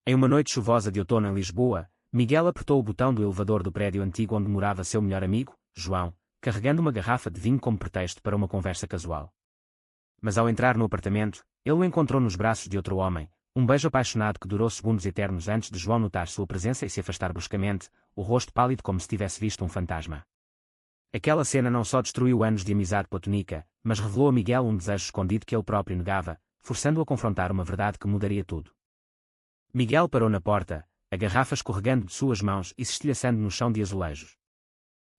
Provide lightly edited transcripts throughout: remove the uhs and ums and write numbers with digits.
Em uma noite chuvosa de outono em Lisboa, Miguel apertou o botão do elevador do prédio antigo onde morava seu melhor amigo, João, carregando uma garrafa de vinho como pretexto para uma conversa casual. Mas ao entrar no apartamento, ele o encontrou nos braços de outro homem, um beijo apaixonado que durou segundos eternos antes de João notar sua presença e se afastar bruscamente, o rosto pálido como se tivesse visto um fantasma. Aquela cena não só destruiu anos de amizade platônica, mas revelou a Miguel um desejo escondido que ele próprio negava, forçando-o a confrontar uma verdade que mudaria tudo. Miguel parou na porta, a garrafa escorregando de suas mãos e se estilhaçando no chão de azulejos.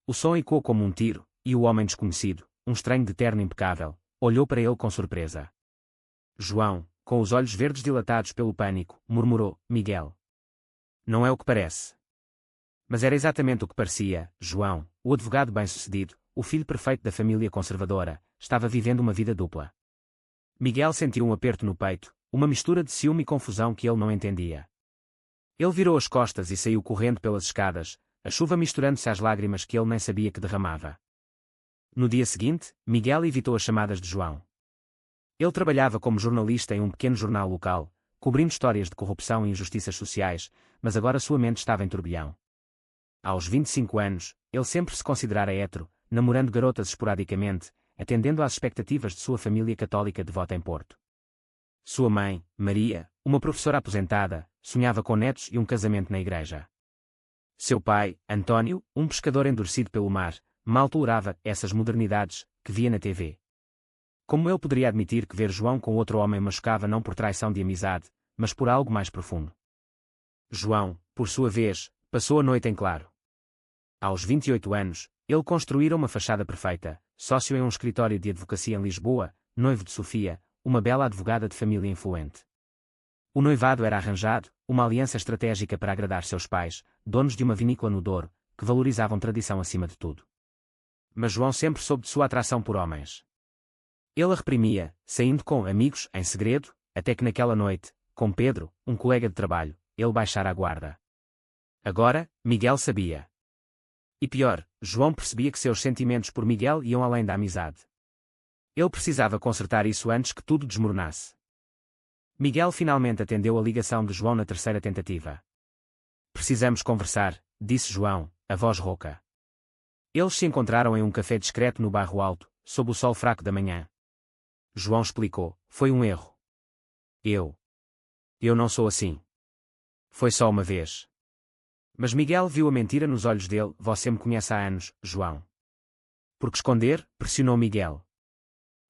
O som ecoou como um tiro, e o homem desconhecido, um estranho de terno impecável, olhou para ele com surpresa. João, com os olhos verdes dilatados pelo pânico, murmurou: Miguel. Não é o que parece. Mas era exatamente o que parecia. João, o advogado bem-sucedido, o filho perfeito da família conservadora, estava vivendo uma vida dupla. Miguel sentiu um aperto no peito, uma mistura de ciúme e confusão que ele não entendia. Ele virou as costas e saiu correndo pelas escadas, a chuva misturando-se às lágrimas que ele nem sabia que derramava. No dia seguinte, Miguel evitou as chamadas de João. Ele trabalhava como jornalista em um pequeno jornal local, cobrindo histórias de corrupção e injustiças sociais, mas agora sua mente estava em turbilhão. Aos 25 anos, ele sempre se considerara hétero, namorando garotas esporadicamente, atendendo às expectativas de sua família católica devota em Porto. Sua mãe, Maria, uma professora aposentada, sonhava com netos e um casamento na igreja. Seu pai, António, um pescador endurecido pelo mar, mal tolerava essas modernidades que via na TV. Como ele poderia admitir que ver João com outro homem machucava não por traição de amizade, mas por algo mais profundo? João, por sua vez, passou a noite em claro. Aos 28 anos, ele construíra uma fachada perfeita, sócio em um escritório de advocacia em Lisboa, noivo de Sofia, uma bela advogada de família influente. O noivado era arranjado, uma aliança estratégica para agradar seus pais, donos de uma vinícola no Douro, que valorizavam tradição acima de tudo. Mas João sempre soube de sua atração por homens. Ele a reprimia, saindo com amigos, em segredo, até que naquela noite, com Pedro, um colega de trabalho, ele baixara a guarda. Agora, Miguel sabia. E pior, João percebia que seus sentimentos por Miguel iam além da amizade. Ele precisava consertar isso antes que tudo desmoronasse. Miguel finalmente atendeu a ligação de João na terceira tentativa. Precisamos conversar, disse João, a voz rouca. Eles se encontraram em um café discreto no bairro Alto, sob o sol fraco da manhã. João explicou: foi um erro. Eu não sou assim. Foi só uma vez. Mas Miguel viu a mentira nos olhos dele. Você me conhece há anos, João. Por que esconder? Pressionou Miguel.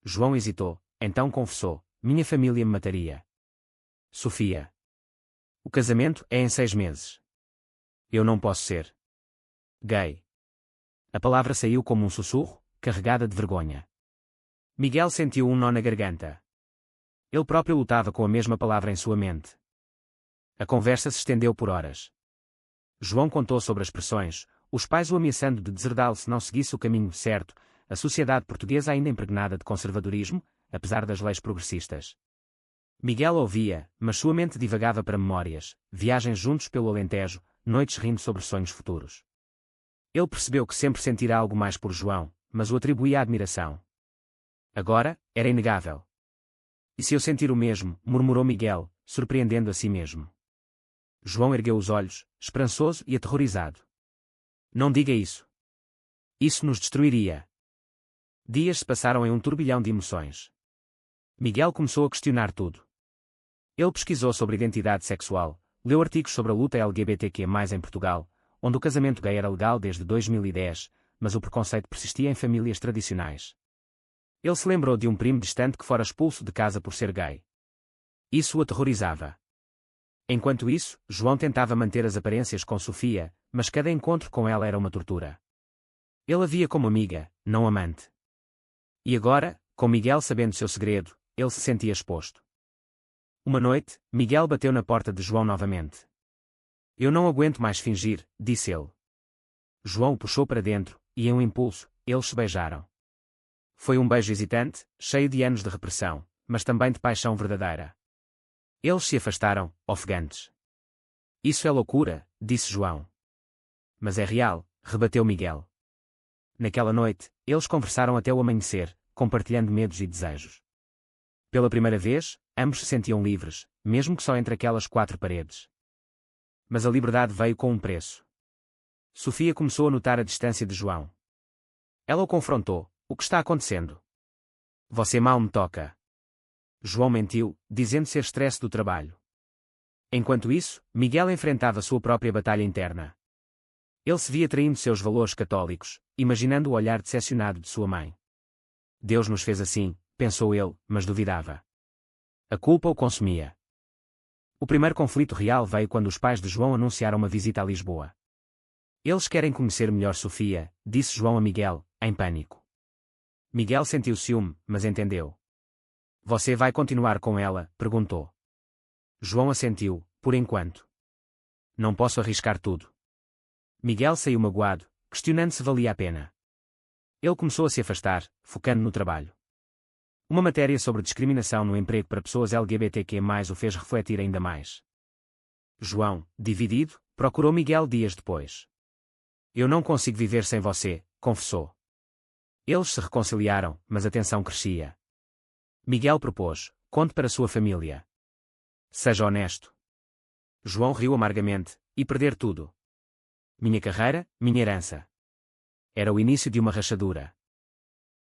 João hesitou, então confessou: minha família me mataria. Sofia. O casamento é em 6 meses. Eu não posso ser gay. A palavra saiu como um sussurro, carregada de vergonha. Miguel sentiu um nó na garganta. Ele próprio lutava com a mesma palavra em sua mente. A conversa se estendeu por horas. João contou sobre as pressões, os pais o ameaçando de deserdá-lo se não seguisse o caminho certo, a sociedade portuguesa ainda impregnada de conservadorismo, apesar das leis progressistas. Miguel ouvia, mas sua mente divagava para memórias, viagens juntos pelo Alentejo, noites rindo sobre sonhos futuros. Ele percebeu que sempre sentira algo mais por João, mas o atribuía à admiração. Agora, era inegável. E se eu sentir o mesmo, murmurou Miguel, surpreendendo a si mesmo. João ergueu os olhos, esperançoso e aterrorizado. Não diga isso. Isso nos destruiria. Dias se passaram em um turbilhão de emoções. Miguel começou a questionar tudo. Ele pesquisou sobre identidade sexual, leu artigos sobre a luta LGBTQ+, em Portugal, onde o casamento gay era legal desde 2010, mas o preconceito persistia em famílias tradicionais. Ele se lembrou de um primo distante que fora expulso de casa por ser gay. Isso o aterrorizava. Enquanto isso, João tentava manter as aparências com Sofia, mas cada encontro com ela era uma tortura. Ele a via como amiga, não amante. E agora, com Miguel sabendo seu segredo, ele se sentia exposto. Uma noite, Miguel bateu na porta de João novamente. Eu não aguento mais fingir, disse ele. João o puxou para dentro, e em um impulso, eles se beijaram. Foi um beijo hesitante, cheio de anos de repressão, mas também de paixão verdadeira. Eles se afastaram, ofegantes. Isso é loucura, disse João. Mas é real, rebateu Miguel. Naquela noite, eles conversaram até o amanhecer, compartilhando medos e desejos. Pela primeira vez, ambos se sentiam livres, mesmo que só entre aquelas 4 paredes. Mas a liberdade veio com um preço. Sofia começou a notar a distância de João. Ela o confrontou. O que está acontecendo? Você mal me toca. João mentiu, dizendo ser estresse do trabalho. Enquanto isso, Miguel enfrentava sua própria batalha interna. Ele se via traindo seus valores católicos, imaginando o olhar decepcionado de sua mãe. Deus nos fez assim, pensou ele, mas duvidava. A culpa o consumia. O primeiro conflito real veio quando os pais de João anunciaram uma visita a Lisboa. Eles querem conhecer melhor Sofia, disse João a Miguel, em pânico. Miguel sentiu ciúme, mas entendeu. Você vai continuar com ela? Perguntou. João assentiu, por enquanto. Não posso arriscar tudo. Miguel saiu magoado, questionando se valia a pena. Ele começou a se afastar, focando no trabalho. Uma matéria sobre discriminação no emprego para pessoas LGBTQ+, o fez refletir ainda mais. João, dividido, procurou Miguel dias depois. Eu não consigo viver sem você, confessou. Eles se reconciliaram, mas a tensão crescia. Miguel propôs, conte para sua família. Seja honesto. João riu amargamente, e perder tudo. Minha carreira, minha herança. Era o início de uma rachadura.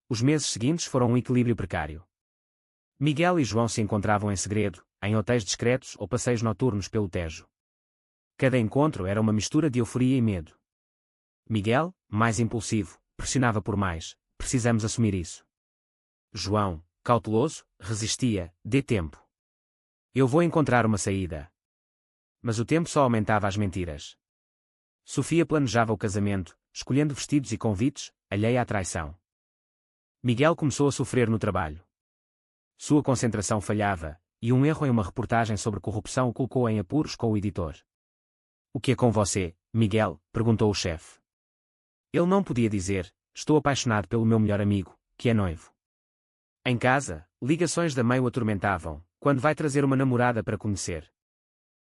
Os meses seguintes foram um equilíbrio precário. Miguel e João se encontravam em segredo, em hotéis discretos ou passeios noturnos pelo Tejo. Cada encontro era uma mistura de euforia e medo. Miguel, mais impulsivo, pressionava por mais, precisamos assumir isso. João, cauteloso, resistia, dê tempo. Eu vou encontrar uma saída. Mas o tempo só aumentava as mentiras. Sofia planejava o casamento, escolhendo vestidos e convites, alheia à traição. Miguel começou a sofrer no trabalho. Sua concentração falhava, e um erro em uma reportagem sobre corrupção o colocou em apuros com o editor. O que é com você, Miguel? Perguntou o chefe. Ele não podia dizer, estou apaixonado pelo meu melhor amigo, que é noivo. Em casa, ligações da mãe o atormentavam, quando vai trazer uma namorada para conhecer.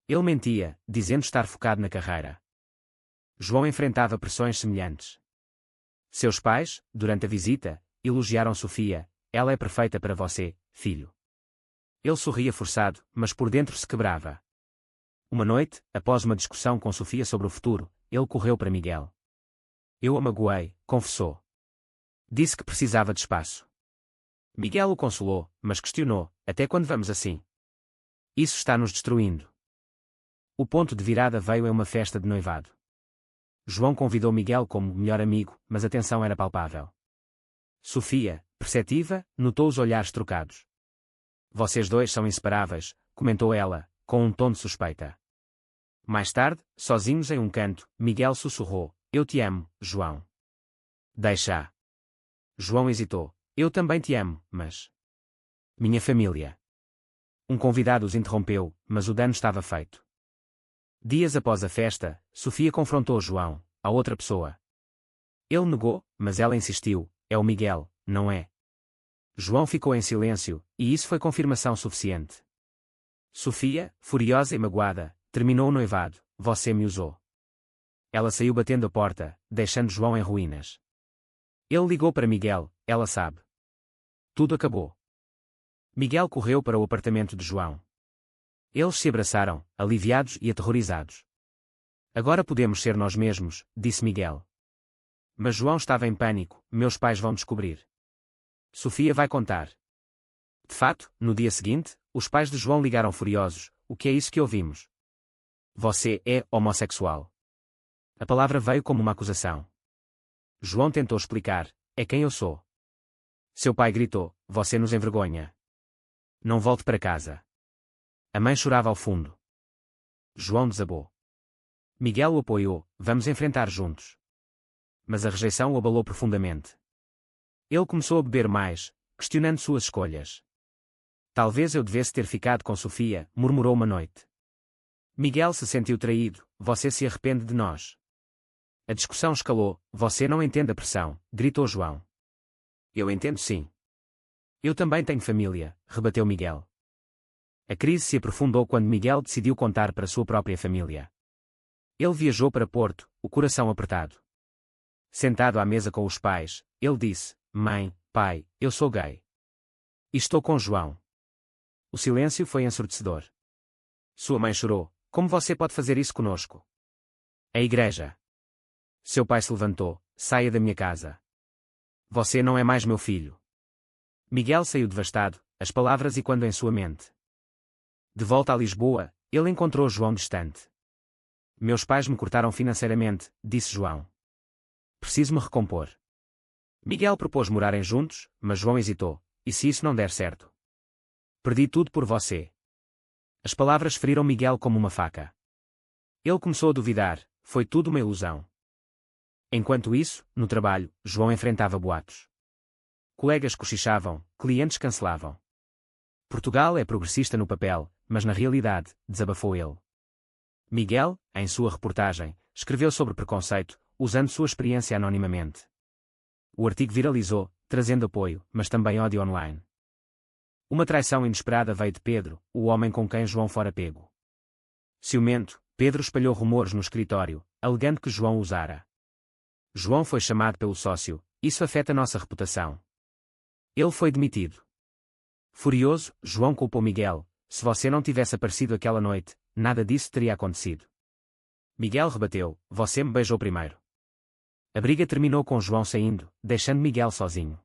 Ele mentia, dizendo estar focado na carreira. João enfrentava pressões semelhantes. Seus pais, durante a visita, elogiaram Sofia, ela é perfeita para você, filho. Ele sorria forçado, mas por dentro se quebrava. Uma noite, após uma discussão com Sofia sobre o futuro, ele correu para Miguel. Eu a magoei, confessou. Disse que precisava de espaço. Miguel o consolou, mas questionou, até quando vamos assim? Isso está nos destruindo. O ponto de virada veio em uma festa de noivado. João convidou Miguel como melhor amigo, mas a tensão era palpável. Sofia, perceptiva, notou os olhares trocados. Vocês dois são inseparáveis, comentou ela, com um tom de suspeita. Mais tarde, sozinhos em um canto, Miguel sussurrou, eu te amo, João. Deixa. João hesitou, eu também te amo, mas... Minha família. Um convidado os interrompeu, mas o dano estava feito. Dias após a festa, Sofia confrontou João, a outra pessoa. Ele negou, mas ela insistiu, é o Miguel, não é? João ficou em silêncio, e isso foi confirmação suficiente. Sofia, furiosa e magoada, terminou o noivado, você me usou. Ela saiu batendo a porta, deixando João em ruínas. Ele ligou para Miguel, ela sabe. Tudo acabou. Miguel correu para o apartamento de João. Eles se abraçaram, aliviados e aterrorizados. Agora podemos ser nós mesmos, disse Miguel. Mas João estava em pânico, meus pais vão descobrir. Sofia vai contar. De fato, no dia seguinte, os pais de João ligaram furiosos, o que é isso que ouvimos? Você é homossexual. A palavra veio como uma acusação. João tentou explicar, é quem eu sou. Seu pai gritou, você nos envergonha. Não volte para casa. A mãe chorava ao fundo. João desabou. Miguel o apoiou, vamos enfrentar juntos. Mas a rejeição o abalou profundamente. Ele começou a beber mais, questionando suas escolhas. Talvez eu devesse ter ficado com Sofia, murmurou uma noite. Miguel se sentiu traído, você se arrepende de nós. A discussão escalou, você não entende a pressão, gritou João. Eu entendo sim. Eu também tenho família, rebateu Miguel. A crise se aprofundou quando Miguel decidiu contar para sua própria família. Ele viajou para Porto, o coração apertado. Sentado à mesa com os pais, ele disse, mãe, pai, eu sou gay. E estou com João. O silêncio foi ensurdecedor. Sua mãe chorou, Como você pode fazer isso conosco? A igreja. Seu pai se levantou. Saia da minha casa. Você não é mais meu filho. Miguel saiu devastado, as palavras ecoando em sua mente. De volta a Lisboa, ele encontrou João distante. Meus pais me cortaram financeiramente, disse João. Preciso me recompor. Miguel propôs morarem juntos, mas João hesitou. E se isso não der certo? Perdi tudo por você. As palavras feriram Miguel como uma faca. Ele começou a duvidar, foi tudo uma ilusão. Enquanto isso, no trabalho, João enfrentava boatos. Colegas cochichavam, clientes cancelavam. Portugal é progressista no papel, mas na realidade, desabafou ele. Miguel, em sua reportagem, escreveu sobre preconceito, usando sua experiência anonimamente. O artigo viralizou, trazendo apoio, mas também ódio online. Uma traição inesperada veio de Pedro, o homem com quem João fora pego. Ciumento, Pedro espalhou rumores no escritório, alegando que João usara. João foi chamado pelo sócio, isso afeta nossa reputação. Ele foi demitido. Furioso, João culpou Miguel, se você não tivesse aparecido aquela noite, nada disso teria acontecido. Miguel rebateu, você me beijou primeiro. A briga terminou com João saindo, deixando Miguel sozinho.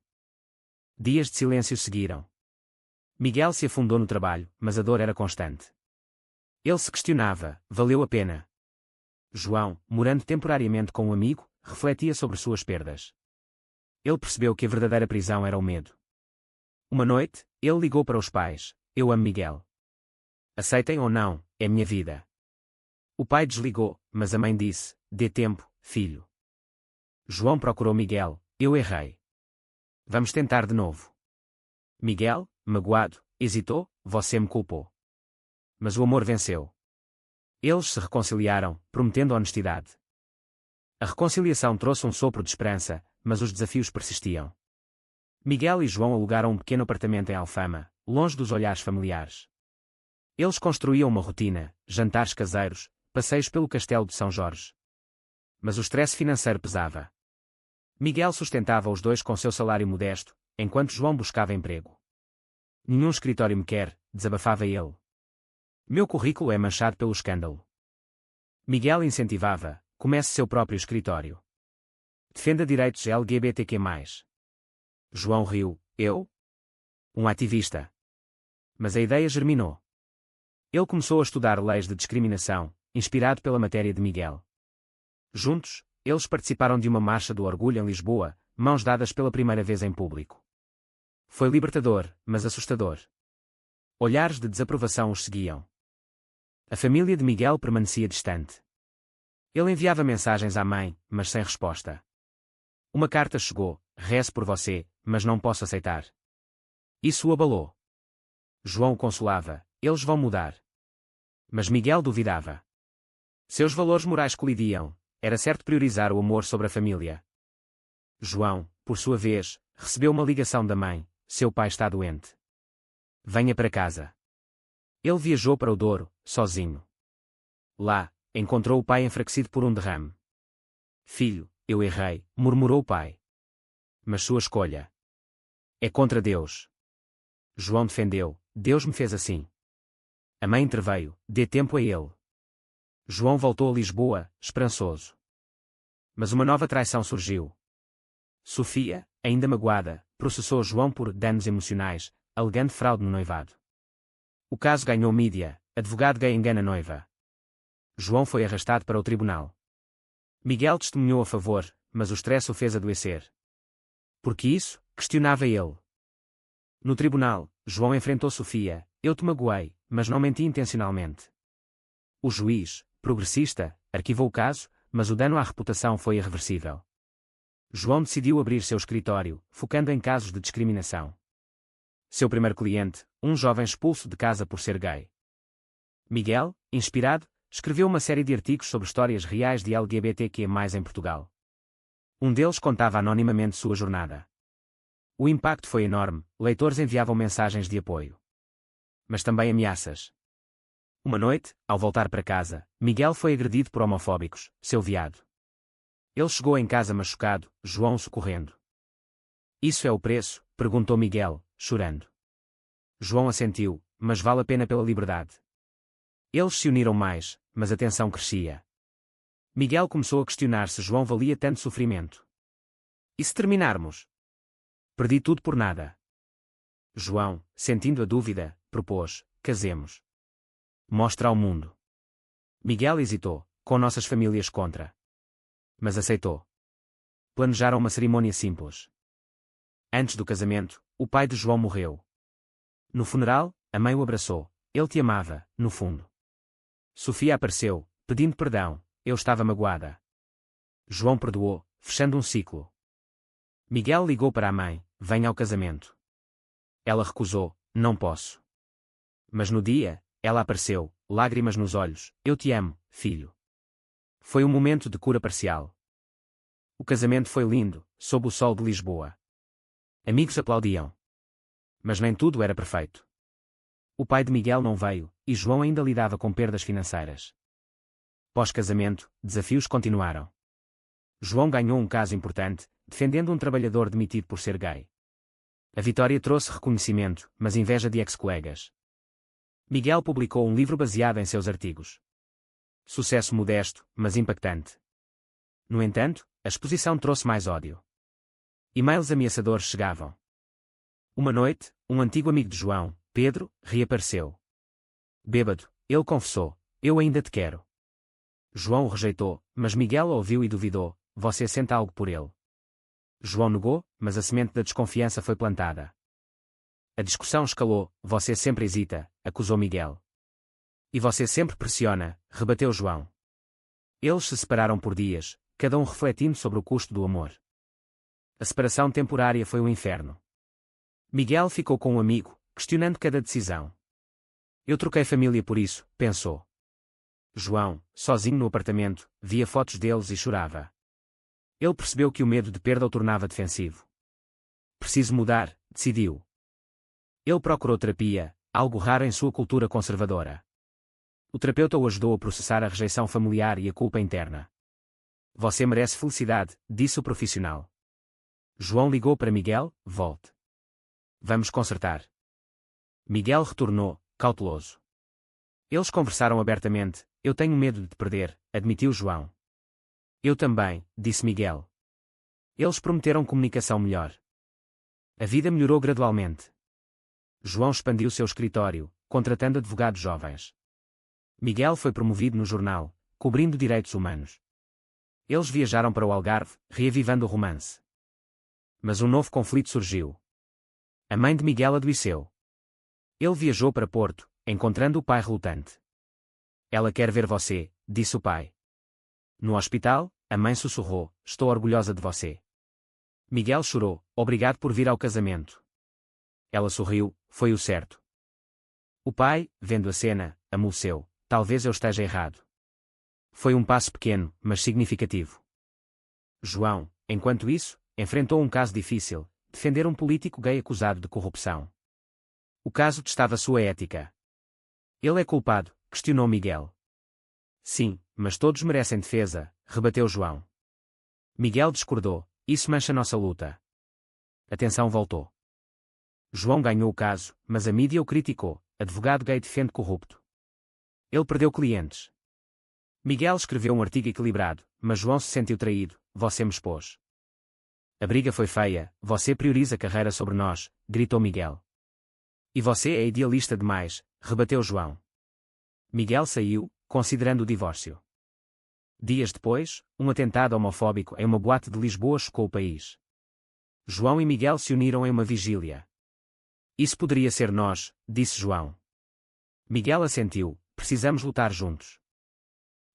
Dias de silêncio seguiram. Miguel se afundou no trabalho, mas a dor era constante. Ele se questionava, valeu a pena? João, morando temporariamente com um amigo, refletia sobre suas perdas. Ele percebeu que a verdadeira prisão era o medo. Uma noite, ele ligou para os pais, eu amo Miguel. Aceitem ou não, é minha vida. O pai desligou, mas a mãe disse, dê tempo, filho. João procurou Miguel, eu errei. Vamos tentar de novo. Miguel, magoado, hesitou, você me culpou. Mas o amor venceu. Eles se reconciliaram, prometendo honestidade. A reconciliação trouxe um sopro de esperança, mas os desafios persistiam. Miguel e João alugaram um pequeno apartamento em Alfama, longe dos olhares familiares. Eles construíam uma rotina, jantares caseiros, passeios pelo castelo de São Jorge. Mas o estresse financeiro pesava. Miguel sustentava os dois com seu salário modesto, enquanto João buscava emprego. Nenhum escritório me quer, desabafava ele. Meu currículo é manchado pelo escândalo. Miguel incentivava, comece seu próprio escritório. Defenda direitos LGBTQ+. João riu, eu? Um ativista. Mas a ideia germinou. Ele começou a estudar leis de discriminação, inspirado pela matéria de Miguel. Juntos, eles participaram de uma marcha do orgulho em Lisboa, mãos dadas pela primeira vez em público. Foi libertador, mas assustador. Olhares de desaprovação os seguiam. A família de Miguel permanecia distante. Ele enviava mensagens à mãe, mas sem resposta. Uma carta chegou, rezo por você, mas não posso aceitar. Isso o abalou. João o consolava, eles vão mudar. Mas Miguel duvidava. Seus valores morais colidiam, era certo priorizar o amor sobre a família. João, por sua vez, recebeu uma ligação da mãe, seu pai está doente. Venha para casa. Ele viajou para o Douro, sozinho. Lá, encontrou o pai enfraquecido por um derrame. Filho, eu errei, murmurou o pai. Mas sua escolha é contra Deus. João defendeu, Deus me fez assim. A mãe interveio, dê tempo a ele. João voltou a Lisboa, esperançoso. Mas uma nova traição surgiu. Sofia, ainda magoada, processou João por danos emocionais, alegando fraude no noivado. O caso ganhou mídia, advogado gay engana noiva. João foi arrastado para o tribunal. Miguel testemunhou a favor, mas o estresse o fez adoecer. Por que isso? Questionava ele. No tribunal, João enfrentou Sofia, eu te magoei, mas não menti intencionalmente. O juiz, progressista, arquivou o caso, mas o dano à reputação foi irreversível. João decidiu abrir seu escritório, focando em casos de discriminação. Seu primeiro cliente, um jovem expulso de casa por ser gay. Miguel, inspirado, escreveu uma série de artigos sobre histórias reais de LGBTQ+ em Portugal. Um deles contava anonimamente sua jornada. O impacto foi enorme, leitores enviavam mensagens de apoio. Mas também ameaças. Uma noite, ao voltar para casa, Miguel foi agredido por homofóbicos, seu viado. Ele chegou em casa machucado, João socorrendo. Isso é o preço? Perguntou Miguel, chorando. João assentiu, mas vale a pena pela liberdade. Eles se uniram mais, mas a tensão crescia. Miguel começou a questionar se João valia tanto sofrimento. E se terminarmos? Perdi tudo por nada. João, sentindo a dúvida, propôs: casemos. Mostra ao mundo. Miguel hesitou, com nossas famílias contra. Mas aceitou. Planejaram uma cerimônia simples. Antes do casamento, o pai de João morreu. No funeral, a mãe o abraçou. Ele te amava, no fundo. Sofia apareceu, pedindo perdão. Eu estava magoada. João perdoou, fechando um ciclo. Miguel ligou para a mãe: venha ao casamento. Ela recusou: não posso. Mas no dia, ela apareceu, lágrimas nos olhos: eu te amo, filho. Foi um momento de cura parcial. O casamento foi lindo, sob o sol de Lisboa. Amigos aplaudiam. Mas nem tudo era perfeito. O pai de Miguel não veio, e João ainda lidava com perdas financeiras. Pós-casamento, desafios continuaram. João ganhou um caso importante, defendendo um trabalhador demitido por ser gay. A vitória trouxe reconhecimento, mas inveja de ex-colegas. Miguel publicou um livro baseado em seus artigos. Sucesso modesto, mas impactante. No entanto, a exposição trouxe mais ódio. E-mails ameaçadores chegavam. Uma noite, um antigo amigo de João, Pedro, reapareceu. Bêbado, ele confessou: eu ainda te quero. João o rejeitou, mas Miguel ouviu e duvidou: você sente algo por ele. João negou, mas a semente da desconfiança foi plantada. A discussão escalou: você sempre hesita, acusou Miguel. E você sempre pressiona, rebateu João. Eles se separaram por dias, cada um refletindo sobre o custo do amor. A separação temporária foi um inferno. Miguel ficou com um amigo, questionando cada decisão. Eu troquei família por isso, pensou. João, sozinho no apartamento, via fotos deles e chorava. Ele percebeu que o medo de perda o tornava defensivo. Preciso mudar, decidiu. Ele procurou terapia, algo raro em sua cultura conservadora. O terapeuta o ajudou a processar a rejeição familiar e a culpa interna. Você merece felicidade, disse o profissional. João ligou para Miguel: volte. Vamos consertar. Miguel retornou, cauteloso. Eles conversaram abertamente. Eu tenho medo de te perder, admitiu João. Eu também, disse Miguel. Eles prometeram comunicação melhor. A vida melhorou gradualmente. João expandiu seu escritório, contratando advogados jovens. Miguel foi promovido no jornal, cobrindo direitos humanos. Eles viajaram para o Algarve, reavivando o romance. Mas um novo conflito surgiu. A mãe de Miguel adoeceu. Ele viajou para Porto, encontrando o pai relutante. Ela quer ver você, disse o pai. No hospital, a mãe sussurrou: estou orgulhosa de você. Miguel chorou: obrigado por vir ao casamento. Ela sorriu: foi o certo. O pai, vendo a cena, amoleceu: talvez eu esteja errado. Foi um passo pequeno, mas significativo. João, enquanto isso, enfrentou um caso difícil: defender um político gay acusado de corrupção. O caso testava sua ética. Ele é culpado, questionou Miguel. Sim, mas todos merecem defesa, rebateu João. Miguel discordou: isso mancha nossa luta. A tensão voltou. João ganhou o caso, mas a mídia o criticou: advogado gay defende corrupto. Ele perdeu clientes. Miguel escreveu um artigo equilibrado, mas João se sentiu traído: você me expôs. A briga foi feia: você prioriza a carreira sobre nós, gritou Miguel. E você é idealista demais, rebateu João. Miguel saiu, considerando o divórcio. Dias depois, um atentado homofóbico em uma boate de Lisboa chocou o país. João e Miguel se uniram em uma vigília. Isso poderia ser nós, disse João. Miguel assentiu: precisamos lutar juntos.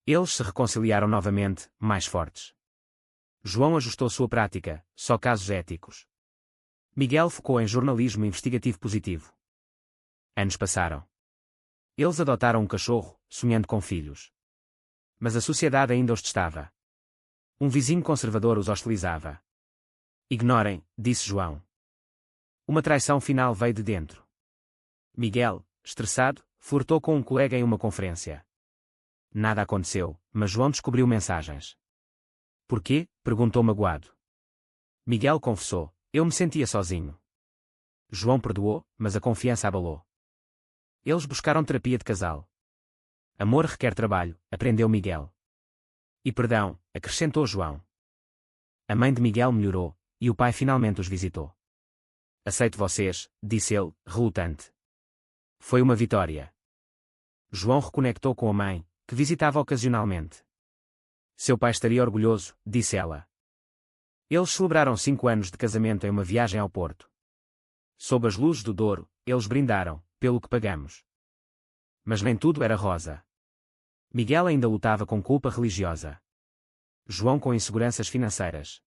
Eles se reconciliaram novamente, mais fortes. João ajustou sua prática: só casos éticos. Miguel focou em jornalismo investigativo positivo. Anos passaram. Eles adotaram um cachorro, sonhando com filhos. Mas a sociedade ainda os testava. Um vizinho conservador os hostilizava. Ignorem, disse João. Uma traição final veio de dentro. Miguel, estressado, flertou com um colega em uma conferência. Nada aconteceu, mas João descobriu mensagens. Por quê? Perguntou magoado. Miguel confessou: eu me sentia sozinho. João perdoou, mas a confiança abalou. Eles buscaram terapia de casal. Amor requer trabalho, aprendeu Miguel. E perdão, acrescentou João. A mãe de Miguel melhorou, e o pai finalmente os visitou. Aceito vocês, disse ele, relutante. Foi uma vitória. João reconectou com a mãe, que visitava ocasionalmente. Seu pai estaria orgulhoso, disse ela. Eles celebraram 5 anos de casamento em uma viagem ao Porto. Sob as luzes do Douro, eles brindaram, pelo que pagamos. Mas nem tudo era rosa. Miguel ainda lutava com culpa religiosa. João com inseguranças financeiras.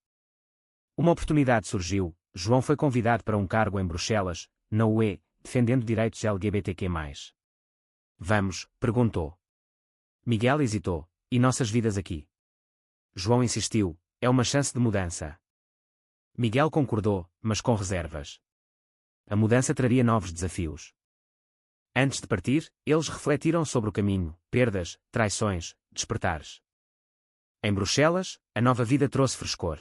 Uma oportunidade surgiu, João foi convidado para um cargo em Bruxelas, na UE, defendendo direitos LGBTQ+. Vamos, perguntou. Miguel hesitou, e nossas vidas aqui? João insistiu, é uma chance de mudança. Miguel concordou, mas com reservas. A mudança traria novos desafios. Antes de partir, eles refletiram sobre o caminho, perdas, traições, despertares. Em Bruxelas, a nova vida trouxe frescor.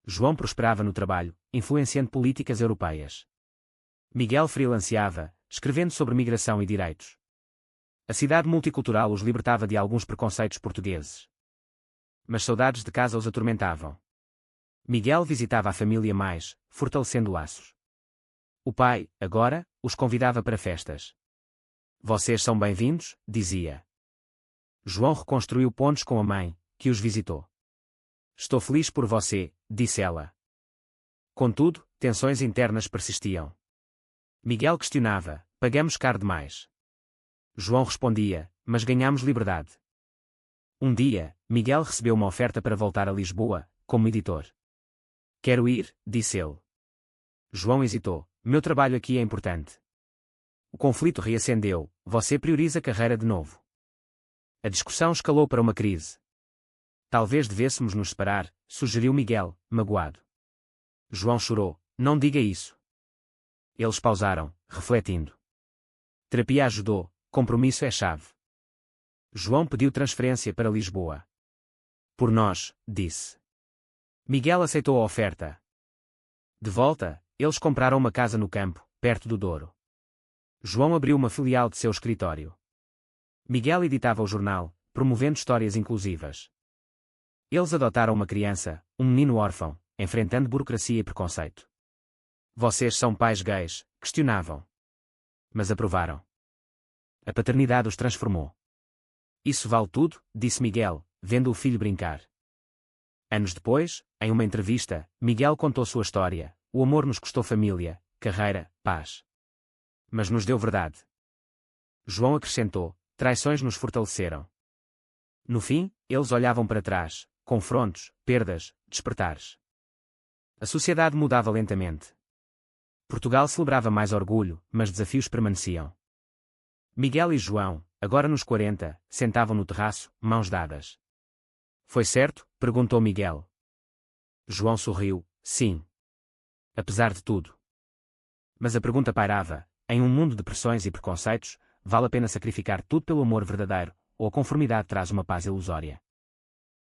João prosperava no trabalho, influenciando políticas europeias. Miguel freelanceava, escrevendo sobre migração e direitos. A cidade multicultural os libertava de alguns preconceitos portugueses. Mas saudades de casa os atormentavam. Miguel visitava a família mais, fortalecendo laços. O pai, agora, os convidava para festas. Vocês são bem-vindos, dizia. João reconstruiu pontos com a mãe, que os visitou. Estou feliz por você, disse ela. Contudo, tensões internas persistiam. Miguel questionava, pagamos caro demais. João respondia, mas ganhamos liberdade. Um dia, Miguel recebeu uma oferta para voltar a Lisboa, como editor. Quero ir, disse ele. João hesitou, meu trabalho aqui é importante. O conflito reacendeu, você prioriza a carreira de novo. A discussão escalou para uma crise. Talvez devêssemos nos separar, sugeriu Miguel, magoado. João chorou, não diga isso. Eles pausaram, refletindo. Terapia ajudou, compromisso é chave. João pediu transferência para Lisboa. Por nós, disse. Miguel aceitou a oferta. De volta, eles compraram uma casa no campo, perto do Douro. João abriu uma filial de seu escritório. Miguel editava o jornal, promovendo histórias inclusivas. Eles adotaram uma criança, um menino órfão, enfrentando burocracia e preconceito. Vocês são pais gays, questionavam. Mas aprovaram. A paternidade os transformou. Isso vale tudo, disse Miguel, vendo o filho brincar. Anos depois, em uma entrevista, Miguel contou sua história. O amor nos custou família, carreira, paz. Mas nos deu verdade. João acrescentou, traições nos fortaleceram. No fim, eles olhavam para trás, confrontos, perdas, despertares. A sociedade mudava lentamente. Portugal celebrava mais orgulho, mas desafios permaneciam. Miguel e João, agora nos 40, sentavam no terraço, mãos dadas. Foi certo? Perguntou Miguel. João sorriu, sim. Apesar de tudo. Mas a pergunta pairava, em um mundo de pressões e preconceitos, vale a pena sacrificar tudo pelo amor verdadeiro, ou a conformidade traz uma paz ilusória?